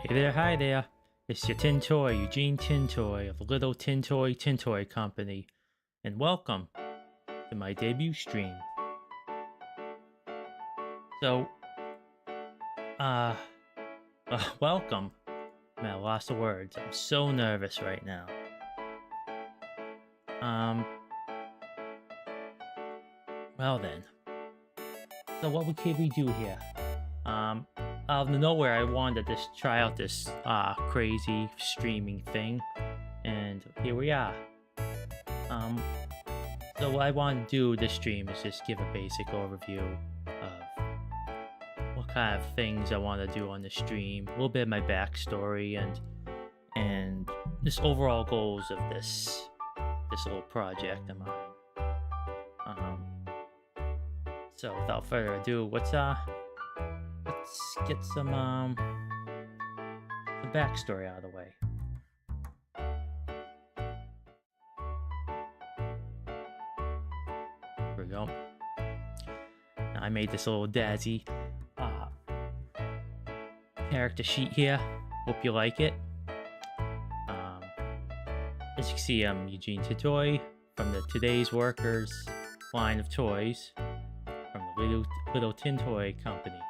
Hey there, hi there. It's your Tintoy, Eugenetintoy of Little Tintoy Company, and welcome to my debut stream. So, uh, welcome. Man, I lost the words. I'm so nervous right now. Well then. So what can we do here? Out of nowhere, I wanted to just try out this crazy streaming thing, and here we are. So what I want to do this stream is just give a basic overview of what kind of things I want to do on the stream, a little bit of my backstory, and just overall goals of this little project of mine. So without further ado, let's get some backstory out of the way. Here we go. Now, I made this little Dazzy character sheet here. Hope you like it. As you can see, I'm Eugenetintoy from the Today's Workers line of toys from the Little Tintoy Company.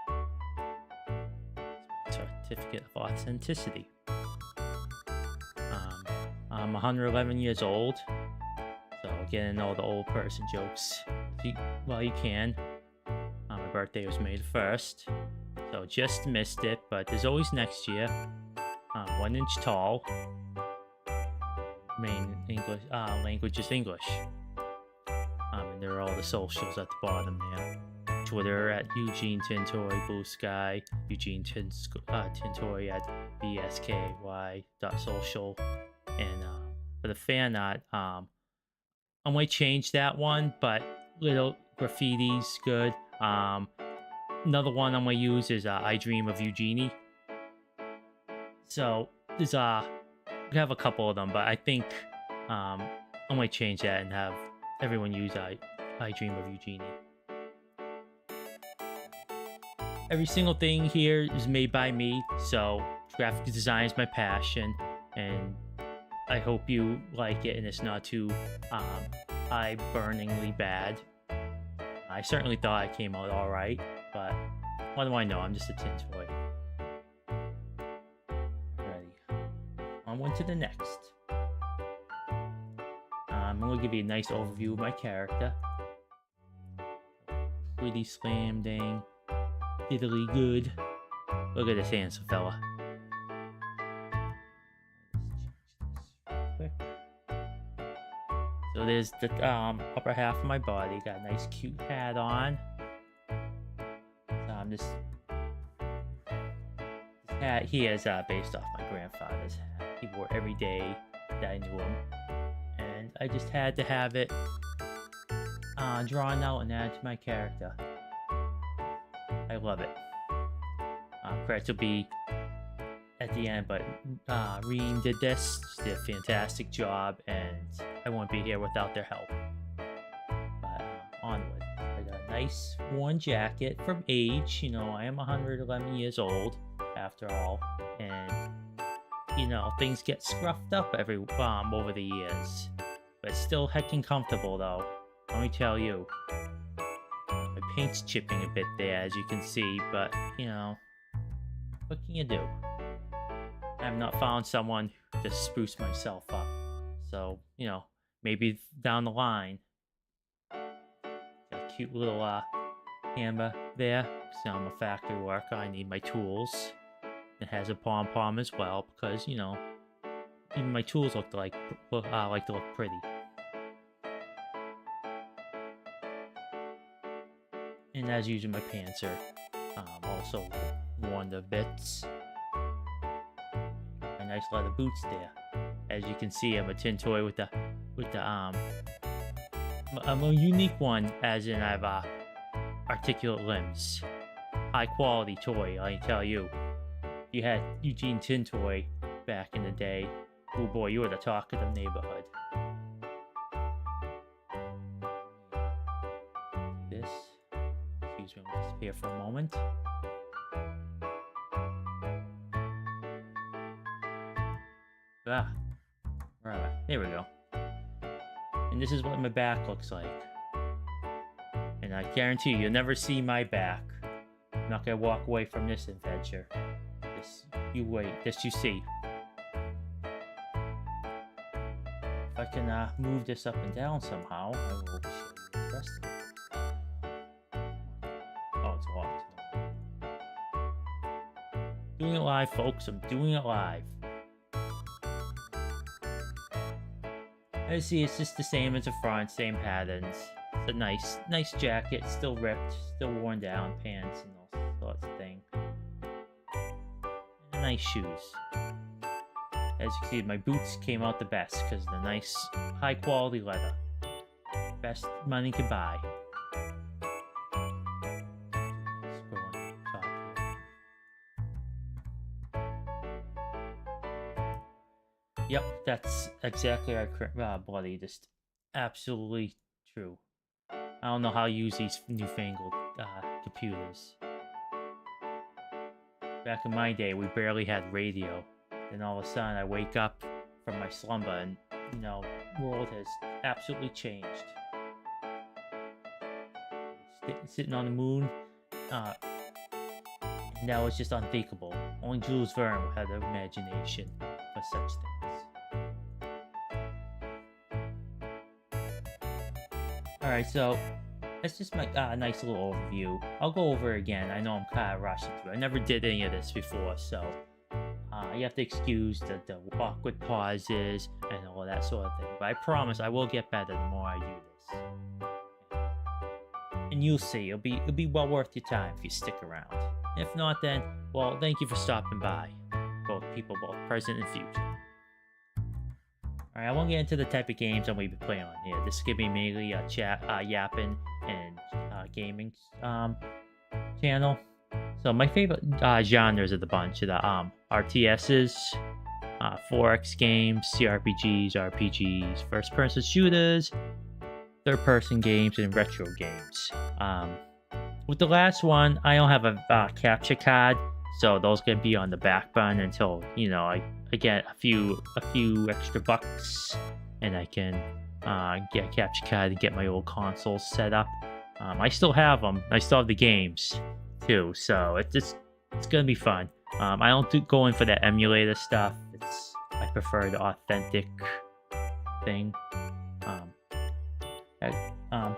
Certificate of authenticity. I'm 111 years old, so getting all the old person jokes while you can. My birthday was May the 1st, so just missed it, but there's always next year. 1 inch tall. Main English language is English. And there are all the socials at the bottom there. Twitter at Eugenetintoy, Blue Sky, Eugenetintoy at bsky.social, and for the fan art, I might change that one, but little graffiti's good. Another one I'm gonna use is I Dream of Eugenie. So there's we have a couple of them, but I think I might change that and have everyone use I Dream of Eugenie. Every single thing here is made by me, so graphic design is my passion, and I hope you like it and it's not too eye-burningly bad. I certainly thought it came out alright, but what do I know? I'm just a tin toy. Ready. On to the next. I'm going to give you a nice overview of my character. Pretty slam dang. Italy good. Look at this handsome fella. Quick. So there's the upper half of my body. Got a nice cute hat on. So I'm just... This hat here is based off my grandfather's hat. He wore every day that I knew him. And I just had to have it drawn out and added to my character. I love it. Credits will be at the end, but Reen did this. She did a fantastic job, and I won't be here without their help. But onward. I got a nice worn jacket from age. You know, I am 111 years old, after all, and you know things get scruffed up over the years, but it's still heckin' comfortable though. Let me tell you. My paint's chipping a bit there, as you can see, but, you know, what can you do? I have not found someone to spruce myself up. So, you know, maybe down the line. Got a cute little hammer there. So I'm a factory worker. I need my tools. It has a pom-pom as well, because, you know, even my tools like to look pretty. And as usual, my pants are also worn to bits. A nice leather boots there. As you can see, I'm a tin toy with the I'm a unique one, as in I have articulate limbs. High quality toy, I tell you. You had Eugenetintoy back in the day. Oh boy, you were the talk of the neighborhood. This. Excuse me, I'm going to disappear for a moment. Ah, where am I? There we go. And this is what my back looks like. And I guarantee you'll never see my back. I'm not gonna walk away from this adventure. This, you wait. This you see. If I can move this up and down somehow, I will show you the rest of it. Oh, it's locked. Doing it live, folks. I'm doing it live. As you see, it's just the same as the front, same patterns. It's a nice jacket, still ripped, still worn down, pants and all sorts of things. And nice shoes. As you can see, my boots came out the best because the nice, high quality leather. Best money could buy. Yep, that's exactly our bloody, just absolutely true. I don't know how to use these newfangled computers. Back in my day, we barely had radio. Then all of a sudden, I wake up from my slumber and, you know, the world has absolutely changed. Sitting on the moon, now it's just unthinkable. Only Jules Verne had the imagination for such things. Alright, so that's just my nice little overview. I'll go over it again. I know I'm kind of rushing through. I never did any of this before, so you have to excuse the awkward pauses and all that sort of thing. But I promise I will get better the more I do this. And you'll see, it'll be well worth your time if you stick around. If not, then, well, thank you for stopping by. Both present and future. Alright, I won't get into the type of games I'm going to be playing on here. This is going to be mainly a yapping and gaming channel. So my favorite genres of the bunch are the RTSs, 4X games, CRPGs, RPGs, first-person shooters, third-person games, and retro games. With the last one, I don't have a capture card, so those going to be on the back burner until, you know, I get a few extra bucks, and I can get a capture card and get my old consoles set up. I still have them. I still have the games too, so it's gonna be fun. I don't go in for that emulator stuff. I prefer the authentic thing.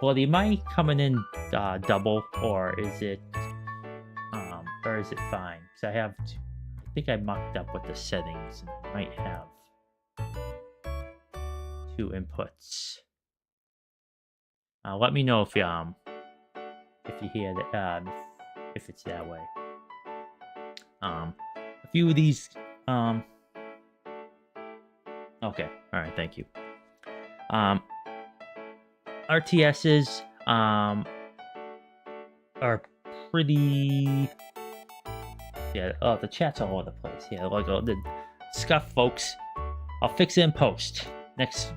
Bloody, am I coming in double, or is it fine? Because I think I mucked up with the settings, and I might have 2 inputs. Let me know if you hear that, if it's that way. A few of these, okay, alright, thank you. RTSs, are pretty, yeah, oh, the chat's all over the place. Yeah, like the scuff, folks. I'll fix it in post. Next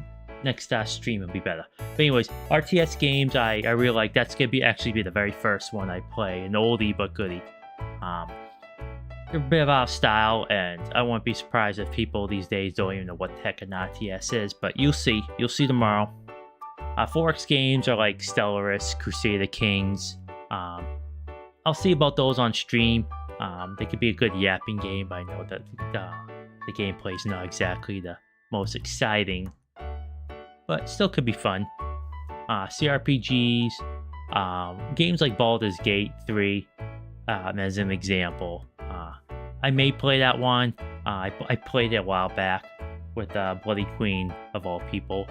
stream will be better. But anyways, RTS games, I really like. That's gonna actually be the very first one I play, an oldie but goodie. A bit of our style, and I won't be surprised if people these days don't even know what the heck an RTS is. But you'll see tomorrow. 4X games are like Stellaris, Crusader Kings. I'll see about those on stream. They could be a good yapping game, but I know that the gameplay is not exactly the most exciting, but still could be fun. CRPGs, games like Baldur's Gate 3, as an example. I may play that one. I played it a while back with Bloody Queen, of all people.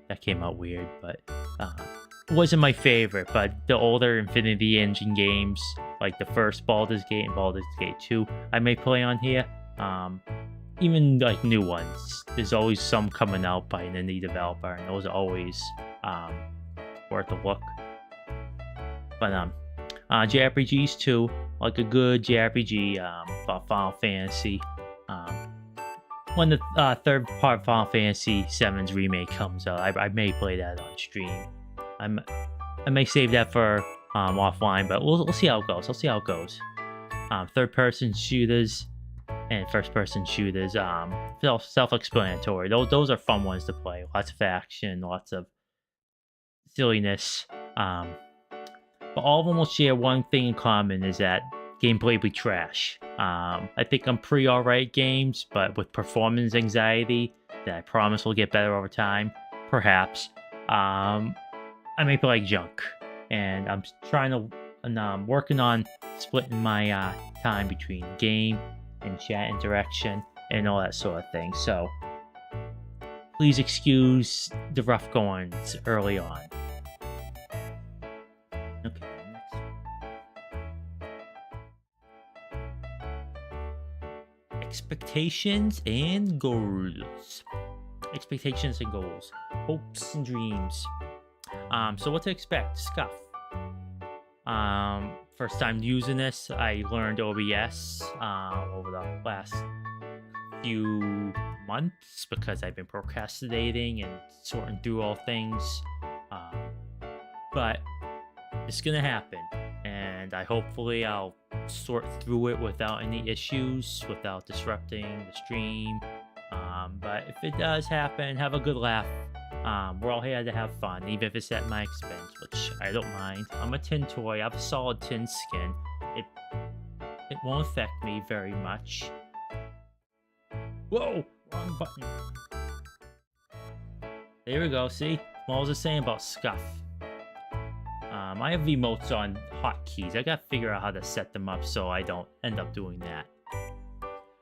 That came out weird, but it wasn't my favorite. But the older Infinity Engine games, like the first Baldur's Gate and Baldur's Gate 2, I may play on here. Even like new ones, there's always some coming out by an indie developer, and those are always worth a look. But JRPGs too, like a good JRPG, about Final Fantasy. When the third part of Final Fantasy VII's remake comes out, I may play that on stream. I may save that for offline, but we'll see how it goes. Third-person shooters. and first-person shooters. Self-explanatory. Those are fun ones to play. Lots of action, lots of silliness. But all of them will share one thing in common: is that gameplay be trash. I think I'm pretty alright at games, but with performance anxiety that I promise will get better over time, perhaps. I may play like junk, and I'm trying to, and I'm working on splitting my time between game and chat interaction and all that sort of thing. So please excuse the rough goings early on. Okay, next. Expectations and goals. Expectations and goals. Hopes and dreams. So what to expect? Scuff. First time using this, I learned OBS over the last few months because I've been procrastinating and sorting through all things. But it's gonna happen, and hopefully I'll sort through it without any issues, without disrupting the stream. But if it does happen, have a good laugh. We're all here to have fun, even if it's at my expense, which I don't mind. I'm a tin toy. I have a solid tin skin. It won't affect me very much. Whoa! Wrong button. There we go. See? What was I saying about scuff? I have emotes on hotkeys. I gotta figure out how to set them up so I don't end up doing that.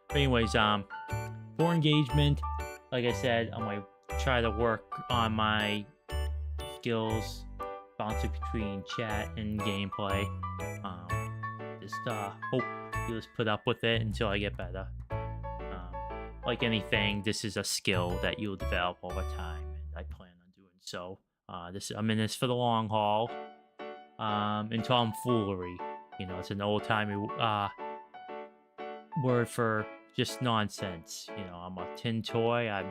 But anyways, for engagement, like I said, I'm gonna try to work on my skills, bouncing between chat and gameplay. Just hope you just put up with it until I get better. Like anything, this is a skill that you'll develop over time, and I plan on doing so. I'm in this for the long haul. And tomfoolery, you know, it's an old-timey word for just nonsense. You know, I'm a tin toy. I'm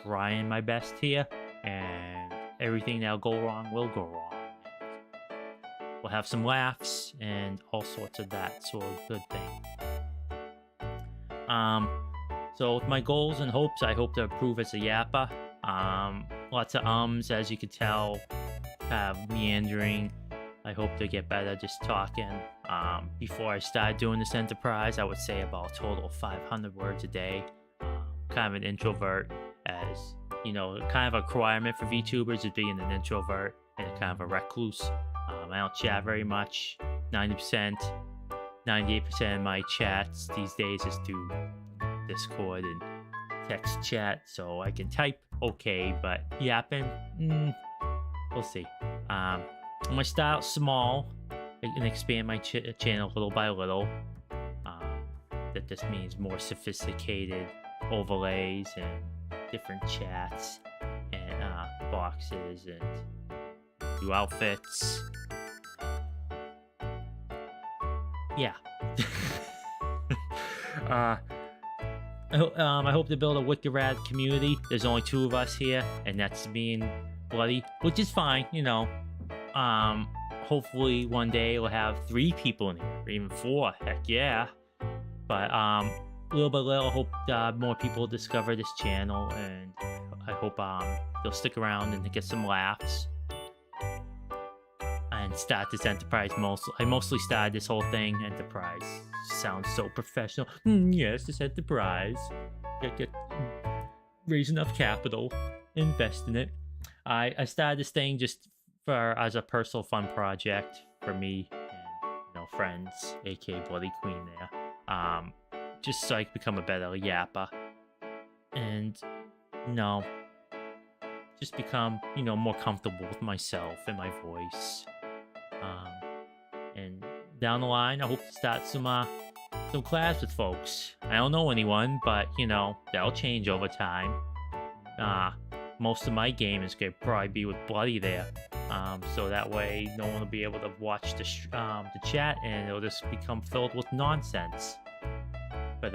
trying my best here, and everything that'll go wrong will go wrong. We'll have some laughs and all sorts of that sort of good thing. So with my goals and hopes, I hope to improve as a yapper. Lots of ums, as you can tell, meandering. I hope to get better just talking. Before I started doing this enterprise, I would say about a total of 500 words a day. Kind of an introvert, as you know, kind of a requirement for VTubers is being an introvert and kind of a recluse. I don't chat very much. 90%, 98% of my chats these days is through Discord and text chat, so I can type okay, but yapping, we'll see. I'm gonna start out small and expand my channel little by little. That just means more sophisticated overlays and different chats and boxes and new outfits. Yeah. I hope to build a wicked rad community. There's only 2 of us here, and that's me and Bloody, which is fine, you know. Hopefully one day we'll have 3 people in here, or even 4. Heck yeah. But little by little, I hope more people discover this channel, and I hope they'll stick around and get some laughs and start this enterprise. I mostly started this whole thing enterprise. Sounds so professional. Yes, this enterprise. Get raise enough capital, invest in it. I started this thing just as a personal fun project for me and, you know, friends, aka Bloody Queen there. Just so I could become a better yapper. And, you know, just become, you know, more comfortable with myself and my voice. And down the line, I hope to start some collabs with folks. I don't know anyone, but, you know, that'll change over time. Most of my game is going to probably be with Bloody there. So that way no one will be able to watch the chat, and it'll just become filled with nonsense. But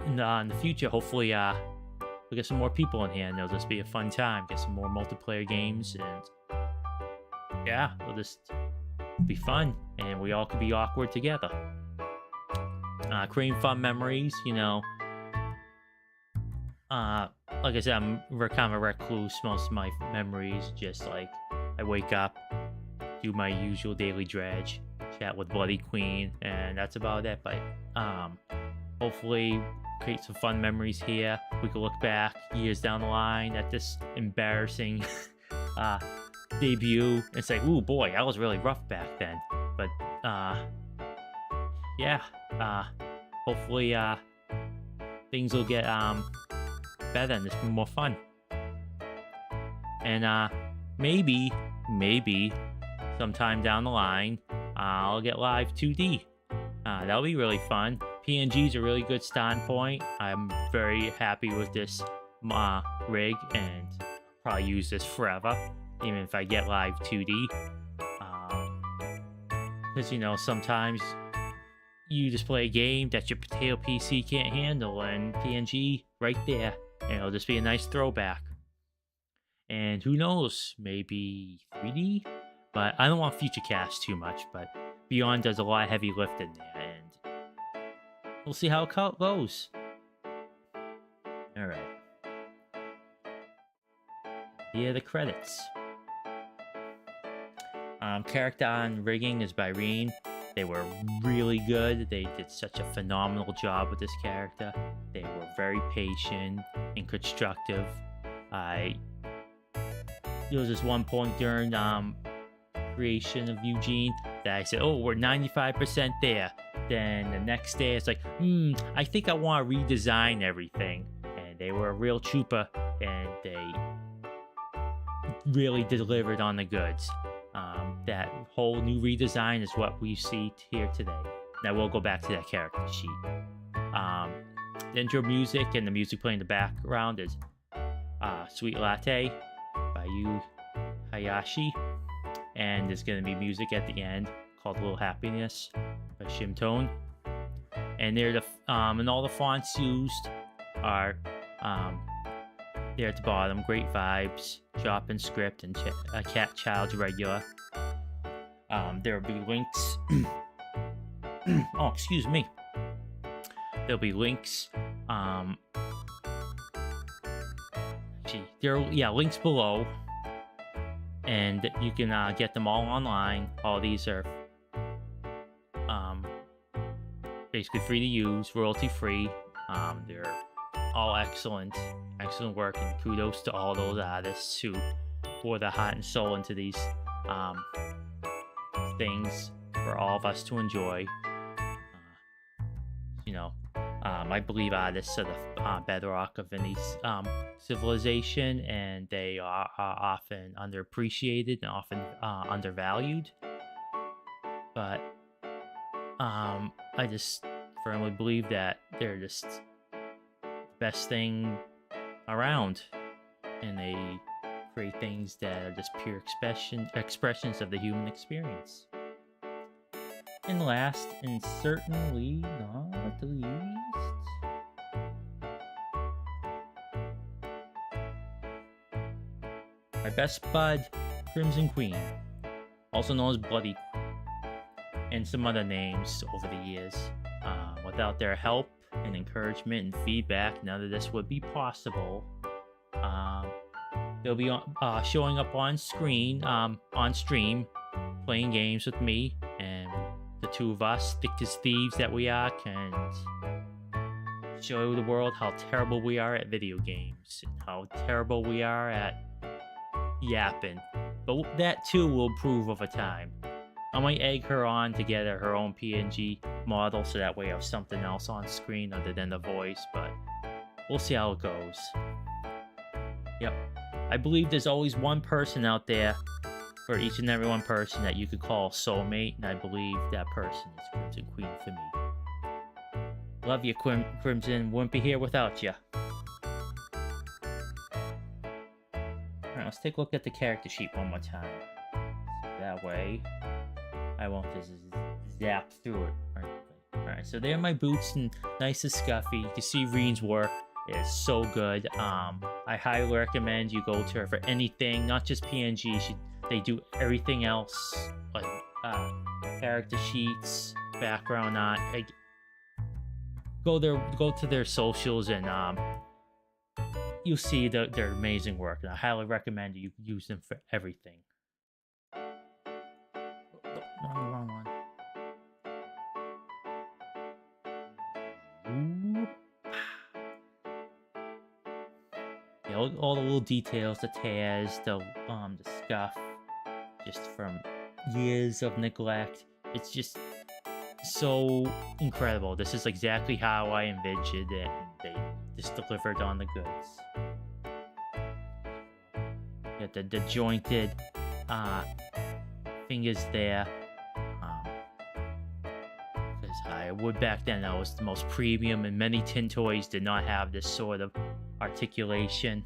in the future, hopefully we'll get some more people in here, and it'll just be a fun time. Get some more multiplayer games, and yeah, it'll just be fun, and we all could be awkward together. creating fun memories, you know. Like I said, I'm kind of a recluse. Most of my memories, just like I wake up, do my usual daily dredge, chat with Bloody Queen, and that's about it. But hopefully create some fun memories here. We can look back years down the line at this embarrassing debut and say, ooh boy, I was really rough back then. But yeah, hopefully things will get better and it's more fun. And maybe sometime down the line I'll get live 2D. That'll be really fun. PNG is a really good starting point. I'm very happy with this rig and probably use this forever, even if I get live 2D. Because, you know, sometimes you just play a game that your potato PC can't handle, and PNG right there, and it'll just be a nice throwback. And who knows, maybe 3D? But I don't want future cast too much, but Beyond does a lot of heavy lifting there, and we'll see how it goes. Alright. Here are the credits. Character on rigging is by Reen. They were really good. They did such a phenomenal job with this character. They were very patient and constructive. There was this one point during creation of Eugene that I said, oh, we're 95% there. Then the next day it's like, I think I want to redesign everything. And they were a real trooper, and they really delivered on the goods. That whole new redesign is what we see here today. Now we'll go back to that character sheet. The intro music and the music playing in the background is Sweet Latte by Yu Hayashi. And there's going to be music at the end called Little Happiness by Shimtone. And they're and all the fonts used are there at the bottom. Great Vibes, Chop and Script, and Cat Child's Regular. There will be links. Oh, excuse me. There'll be links. Links below, and you can get them all online. All these are basically free to use, royalty free. They're all excellent work, and kudos to all those artists who pour their heart and soul into these things for all of us to enjoy. I believe artists are the bedrock of any civilization, and they are often underappreciated and often undervalued. But I just firmly believe that they're just the best thing around, and they create things that are just pure expressions of the human experience. And last, and certainly not the least, my best bud, Crimson Queen, also known as Bloody Queen, and some other names over the years. Without their help and encouragement and feedback, none of this would be possible. They'll be showing up on stream, playing games with me, and the two of us, thick as thieves that we are, can show the world how terrible we are at video games, and how terrible we are at yapping. But that too will improve over time. I might egg her on to get her own PNG model, so that way I have something else on screen other than the voice, but we'll see how it goes. Yep. I believe there's always one person out there for each and every one person that you could call soulmate, and I believe that person is Crimson Queen for me. Love you, Crimson. Wouldn't be here without you. Alright, let's take a look at the character sheet one more time. That way, I won't just zap through it. Alright, so there are my boots, and nice and scuffy. You can see Reen's work is so good. I highly recommend you go to her for anything, not just PNG. They do everything else, like character sheets, background art. go to their socials, and you'll see their amazing work, and I highly recommend you use them for everything. Wrong one. Ooh. Yeah, all the little details, the tears, the scuff, just from years of neglect. It's just so incredible. This is exactly how I envisioned it, and they just delivered on the goods. Got the jointed fingers there. Because wood back then, that was the most premium, and many tin toys did not have this sort of articulation.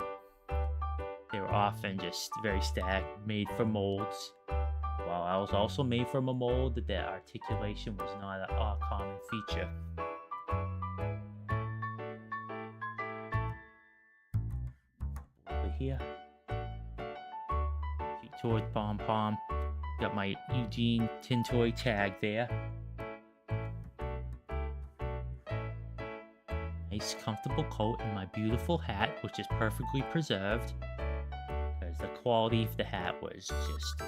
They were often just very stacked, made from molds. While I was also made from a mold, that articulation was not a common feature. Over here, towards Pom Pom, got my Eugenetintoy tag there. Nice, comfortable coat, and my beautiful hat, which is perfectly preserved, because the quality of the hat was just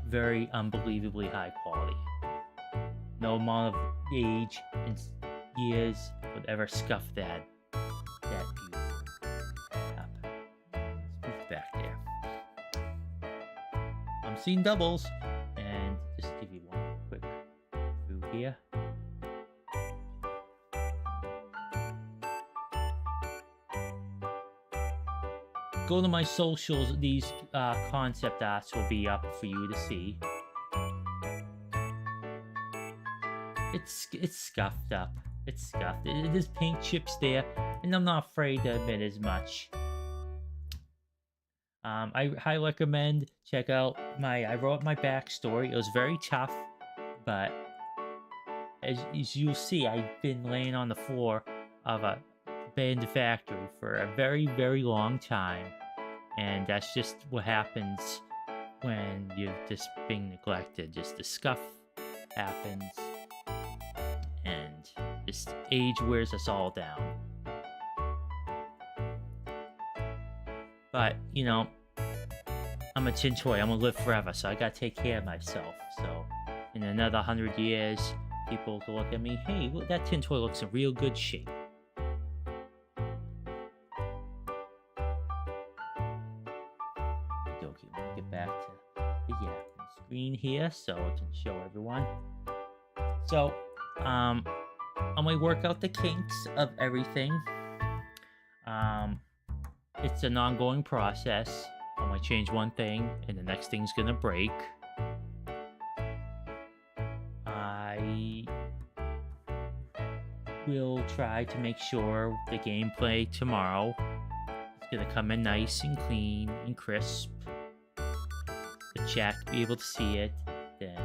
very unbelievably high quality. No amount of age and years would ever scuff that beautiful cap. Let's move back there. I'm seeing doubles, and just give you one quick through here. Go to my socials. These concept arts will be up for you to see. It's scuffed up. It's scuffed. There's paint chips there, and I'm not afraid to admit as much. I highly recommend check out I wrote my backstory. It was very tough, but as you'll see, I've been laying on the floor of a abandoned factory for a very, very long time, and that's just what happens when you're just being neglected. Just the scuff happens, and this age wears us all down. But you know, I'm a tin toy. I'm gonna live forever, so I gotta take care of myself. So in another 100 years, people will look at me, hey, look, that tin toy looks in real good shape. Okay, let me get back to the screen here so I can show everyone. So, I'm gonna work out the kinks of everything. It's an ongoing process. I might change one thing, and the next thing's gonna break. I will try to make sure the gameplay tomorrow is gonna come in nice and clean and crisp. The chat will be able to see it. Then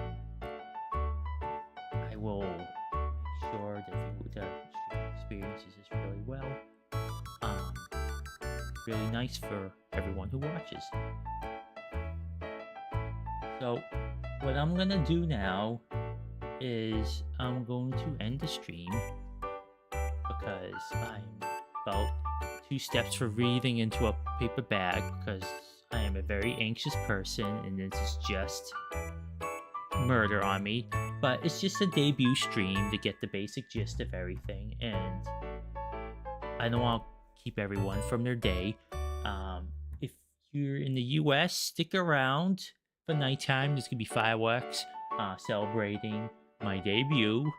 I will make sure that the stream experiences this really well. Really nice for everyone who watches. So what I'm gonna do now is I'm going to end the stream because I'm about 2 steps from breathing into a paper bag because I am a very anxious person and this is just murder on me. But it's just a debut stream to get the basic gist of everything, and I don't want to keep everyone from their day. If you're in the US, stick around for nighttime. There's gonna be fireworks celebrating my debut.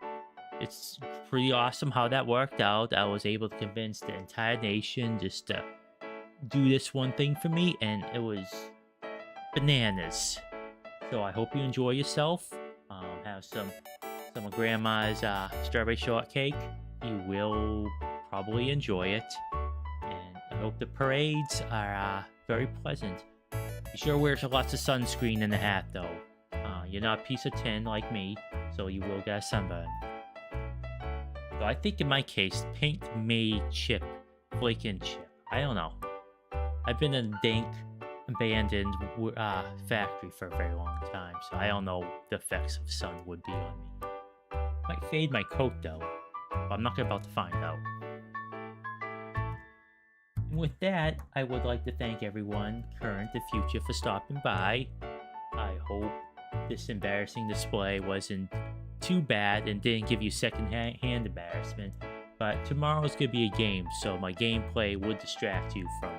It's pretty awesome how that worked out. I was able to convince the entire nation just to do this one thing for me, and it was bananas. So I hope you enjoy yourself. Have some of Grandma's strawberry shortcake. You will probably enjoy it. I hope the parades are very pleasant. Be sure to wear lots of sunscreen in the hat, though. You're not a piece of tin like me, so you will get a sunburn. So I think in my case, paint may chip, flake and chip. I don't know. I've been in a dank, abandoned factory for a very long time, so I don't know what the effects of sun would be on me. Might fade my coat, though. But I'm not about to find out. And with that, I would like to thank everyone, current and future, for stopping by. I hope this embarrassing display wasn't too bad and didn't give you second-hand embarrassment. But tomorrow's gonna be a game, so my gameplay would distract you from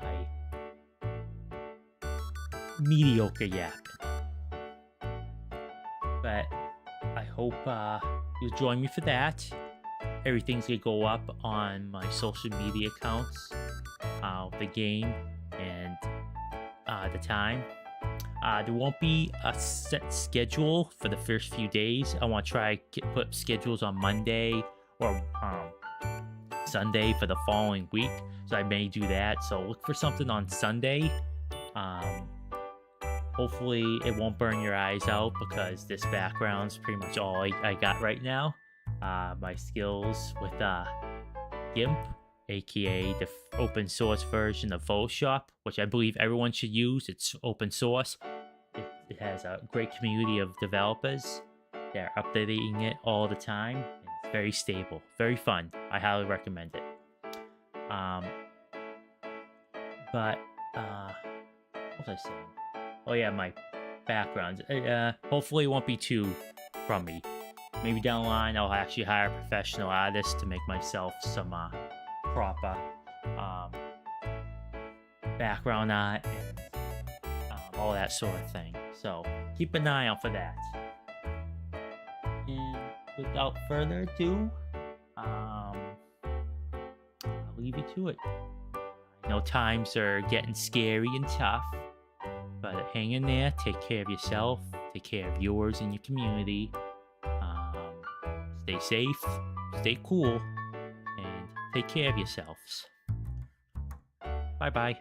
my mediocre yapping. But I hope you'll join me for that. Everything's gonna go up on my social media accounts, the game and the time. There won't be a set schedule for the first few days. I want to try put schedules on Monday or Sunday for the following week. So I may do that. So look for something on Sunday. Hopefully it won't burn your eyes out because this background's pretty much all I got right now. My skills with GIMP, aka the open source version of Photoshop, which I believe everyone should use. It's open source. It has a great community of developers. They're updating it all the time. And it's very stable, very fun. I highly recommend it. What was I saying? Oh yeah, my backgrounds. Hopefully it won't be too crummy. Maybe down the line I'll actually hire a professional artist to make myself some proper background art and all that sort of thing. So keep an eye out for that. And without further ado, I'll leave you to it. I know times are getting scary and tough, but hang in there, take care of yourself, take care of yours and your community. Stay safe, stay cool, and take care of yourselves. Bye-bye.